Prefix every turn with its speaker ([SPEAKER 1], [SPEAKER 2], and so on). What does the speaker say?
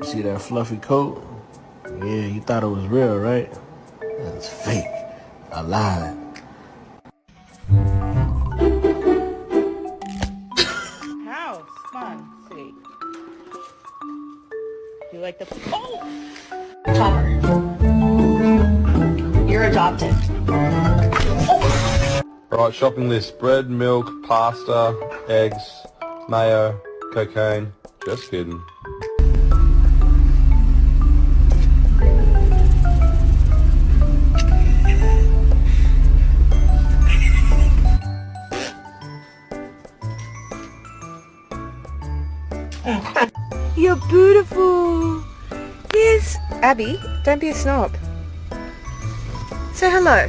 [SPEAKER 1] See that fluffy coat? Yeah, you thought it was real, right? It's fake. I lied.
[SPEAKER 2] House, fun, sweet. Do you like the... Oh!
[SPEAKER 3] Topper. You're adopted.
[SPEAKER 4] Right, shopping list. Bread, milk, pasta, eggs, mayo, cocaine. Just kidding.
[SPEAKER 2] You're beautiful. Yes. Abby, don't be a snob. Say hello.